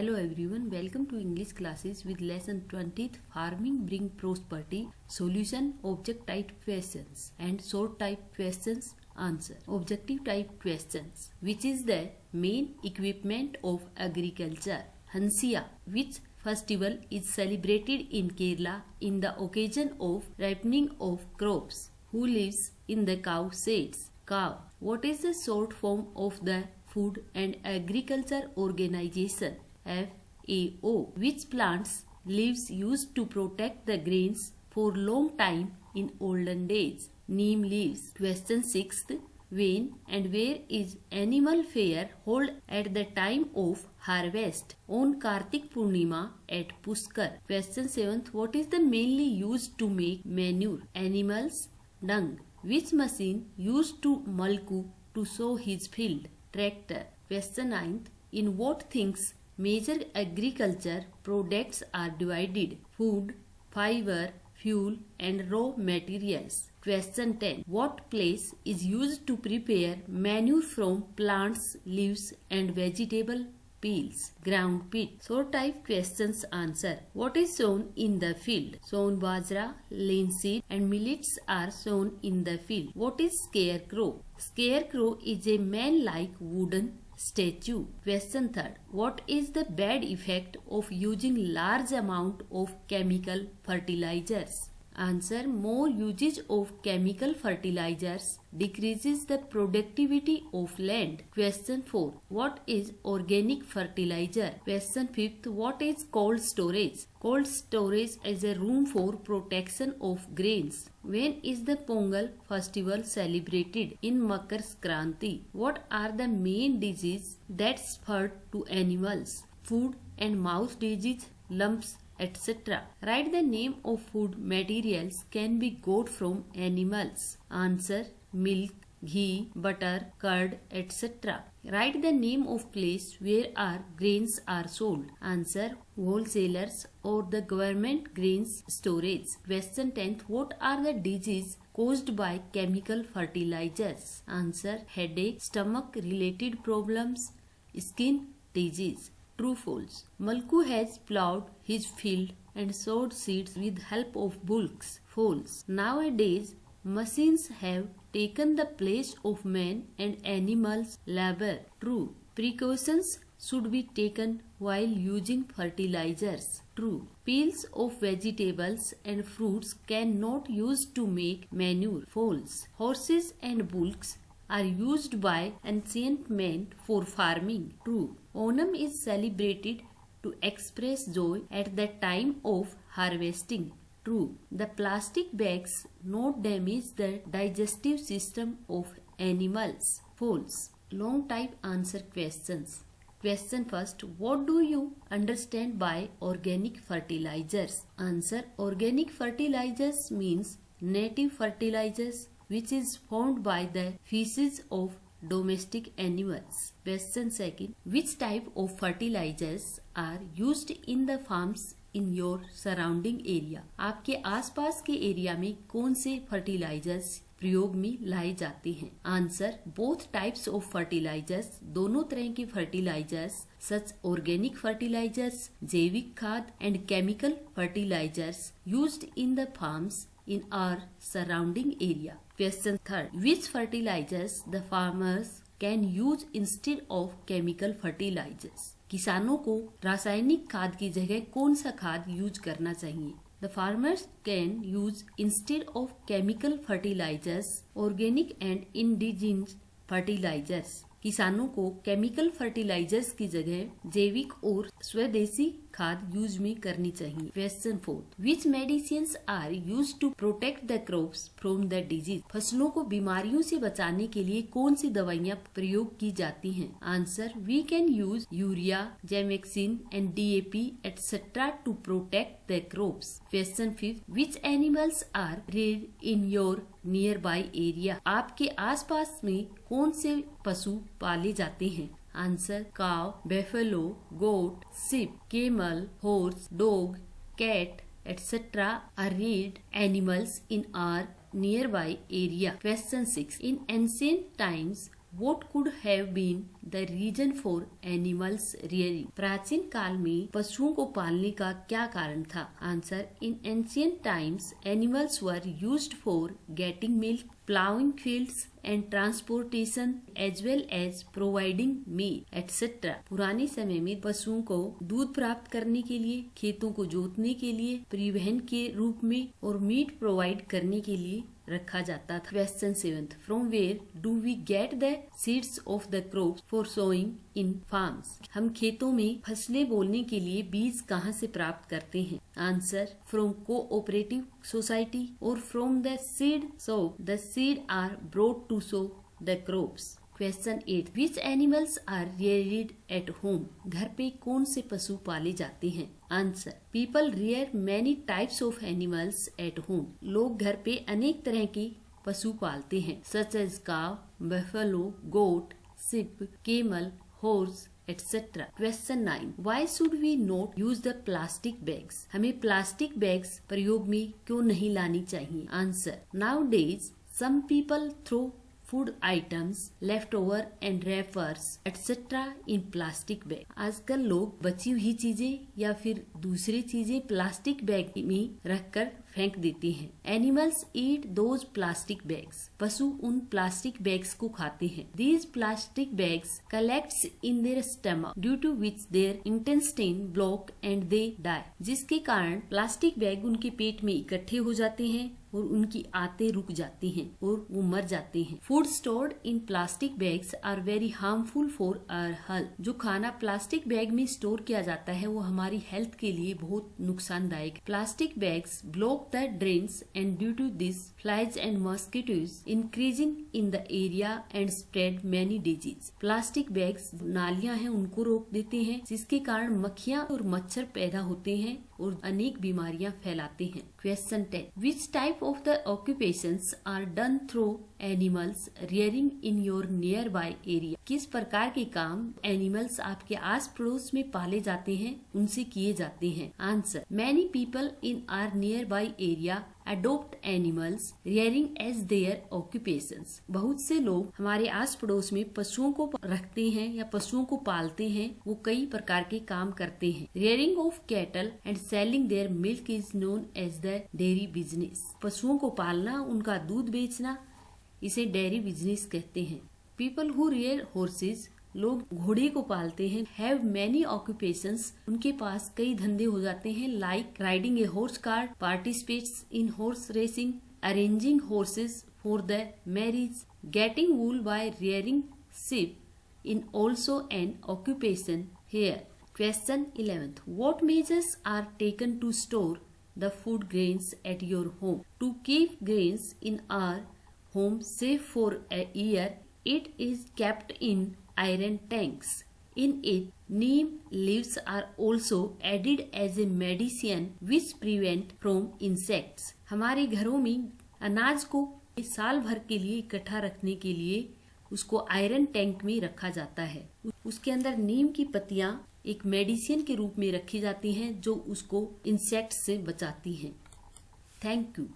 Hello everyone, welcome to English classes with lesson 20th Farming Bring Prosperity, Solution, Object type questions and short type questions answer. Objective type questions. Which is the main equipment of agriculture? Hansia. Which festival is celebrated in Kerala in the occasion of ripening of crops? Who lives in the cow sheds? Cow. What is the short form of the Food and Agriculture Organization? FAO. Which plants leaves used to protect the grains for long time in olden days? Neem leaves. Question 6th. When and where is animal fair held at the time of harvest? On Kartik Purnima at Pushkar. Question 7th. What is the mainly used to make manure? Animals dung. Which machine used to Malku to sow his field? Tractor. Question 9th. In what things major agriculture products are divided? Food, fiber, fuel and raw materials. Question 10. What place is used to prepare manure from plants, leaves and vegetable peels? Ground pit. Short type questions answer. What is sown in the field? Sown bajra, linseed and millets are sown in the field. What is scarecrow? Scarecrow is a man-like wooden statue. Question 3rd. What is the bad effect of using large amount of chemical fertilizers? Answer. More usage of chemical fertilizers decreases the productivity of land. Question 4. What is organic fertilizer? Question 5th. What is cold storage? Cold storage is a room for protection of grains. When is the Pongal festival celebrated? In Makar Skranti. What are the main diseases that spread to animals? Food and mouth disease, lumps, etc. Write the name of food materials can be got from animals. Answer. Milk, ghee, butter, curd, etc. Write the name of place where our grains are sold. Answer. Wholesalers or the government grains storage. Question 10th. What are the diseases caused by chemical fertilizers? Answer. Headache, stomach related problems, skin disease. True false. Malku has plowed his field and sowed seeds with help of bullocks. False. Nowadays, machines have taken the place of men and animals' labor. True. Precautions should be taken while using fertilizers. True. Peels of vegetables and fruits cannot use to make manure. False. Horses and bullocks are used by ancient men for farming. True. Onam is celebrated to express joy at the time of harvesting. True. The plastic bags not damage the digestive system of animals. False. Long type answer questions. Question 1st. What do you understand by organic fertilizers? Answer. Organic fertilizers means native fertilizers which is formed by the feces of domestic animals. Question 2nd. Which type of fertilizers are used in the farms in your surrounding area? आपके आसपास के area में कौन से fertilisers प्रयोग में लाए जाते हैं? Answer. Both types of fertilizers. दोनों तरह के फर्टिलाइजर्स सच ऑर्गेनिक फर्टिलाइजर्स, जैविक खाद and chemical fertilizers used in the farms in our surrounding area. Question 3rd. Which fertilizers the farmers can use instead of chemical fertilizers? किसानों को रासायनिक खाद की जगह कौन सा खाद यूज करना चाहिए? The farmers can use instead of chemical fertilizers organic and indigenous fertilizers. किसानों को केमिकल फर्टिलाइजर्स की जगह जैविक और स्वदेशी खाद यूज में करनी चाहिए. Question 4. Which medicines are use to protect the crops from the disease? फसलों को बीमारियों से बचाने के लिए कौन सी दवाइयाँ प्रयोग की जाती हैं? Answer. We can use urea, gammexane and DAP etc. To protect the crops. Question 5. Which animals are rare in your nearby area? आपके आसपास में कौन से पशु पाले जाते हैं? Answer. Cow, buffalo, goat, sheep, camel, horse, dog, cat etc. are reared animals in our nearby area. Question 6. In ancient times, what could have been the reason for animals rearing. प्राचीन काल में पशुओं को पालने का क्या कारण था? Answer, in ancient times animals were used for getting milk, plowing fields and transportation as well as providing meat etc. पुराने समय में पशुओं को दूध प्राप्त करने के लिए, खेतों को जोतने के लिए, परिवहन के रूप में और मीट प्रोवाइड करने के लिए रखा जाता था। Question 7, from where do we get the seeds of the crops for sowing in farms? हम खेतों में फसलें बोने के लिए बीज कहाँ से प्राप्त करते हैं? आंसर, फ्रॉम कोऑपरेटिव सोसाइटी और from the seed sow the seed are brought to sow the crops. Question 8, which animals are reared at home? घर पे कौन से पशु पाले जाते हैं? Answer, people rear many types of animals at home. लोग घर पे अनेक तरह के पशु पालते हैं, such as cow, buffalo, goat, sheep, camel, horse etc. Question 9, why should we not use the plastic bags? हमें प्लास्टिक बैग्स प्रयोग में क्यों नहीं लानी चाहिए? Answer, nowadays some people throw food items, leftover and wrappers etc. in plastic bag. आजकल लोग बची हुई चीजें या फिर दूसरी चीजें प्लास्टिक बैग में रखकर फेंक देते हैं। Animals eat those plastic bags. पशु उन प्लास्टिक बैग्स को खाते हैं। These plastic bags collects in their stomach due to which their intestine block and they die. जिसके कारण प्लास्टिक बैग उनके पेट में इकट्ठे हो जाते हैं और उनकी आंतें रुक जाती हैं और वो मर जाते हैं। Food stored in plastic bags are very harmful for our health. जो खाना प्लास्टिक बैग में स्टोर किया जाता है वो हमारी हेल्थ के लिए बहुत नुकसानदायक है। Plastic bags block the drains and due to this flies and mosquitoes increasing in the area and spread many disease. Plastic bags नालियां हैं उनको रोक देते हैं जिसके कारण मक्खियां और मच्छर पैदा होते हैं और अनेक बीमारियां फैलाते हैं। Question 10, which type of the occupations are done through animals rearing in your nearby area? किस प्रकार के काम एनिमल्स आपके आस पड़ोस में पाले जाते हैं उनसे किए जाते हैं? Answer, many people in our nearby area adopt animals rearing as their occupations. बहुत से लोग हमारे आस पड़ोस में पशुओं को रखते हैं या पशुओं को पालते हैं। वो कई प्रकार के काम करते हैं। Rearing of cattle and selling their milk is known as the dairy business. पशुओं को पालना, उनका दूध बेचना, इसे डेयरी बिजनेस कहते हैं। People who rear horses, लोग घोड़े को पालते हैं, हैव मैनी ऑक्यूपेशंस, उनके पास कई धंधे हो जाते हैं, like riding a horse cart, participates in horse racing, arranging horses for the marriage, getting wool by rearing sheep in also an occupation here. Question 11, what measures are taken to store the food grains at your home? To keep grains in our home safe for a year, it is kept in iron tanks. In it, neem leaves are also added as a medicine which prevent from insects. हमारे घरों में अनाज को साल भर के लिए इकट्ठा रखने के लिए उसको आयरन टैंक में रखा जाता है। उसके अंदर नीम की पत्तियां एक मेडिसिन के रूप में रखी जाती हैं जो उसको इंसेक्ट से बचाती हैं। Thank you.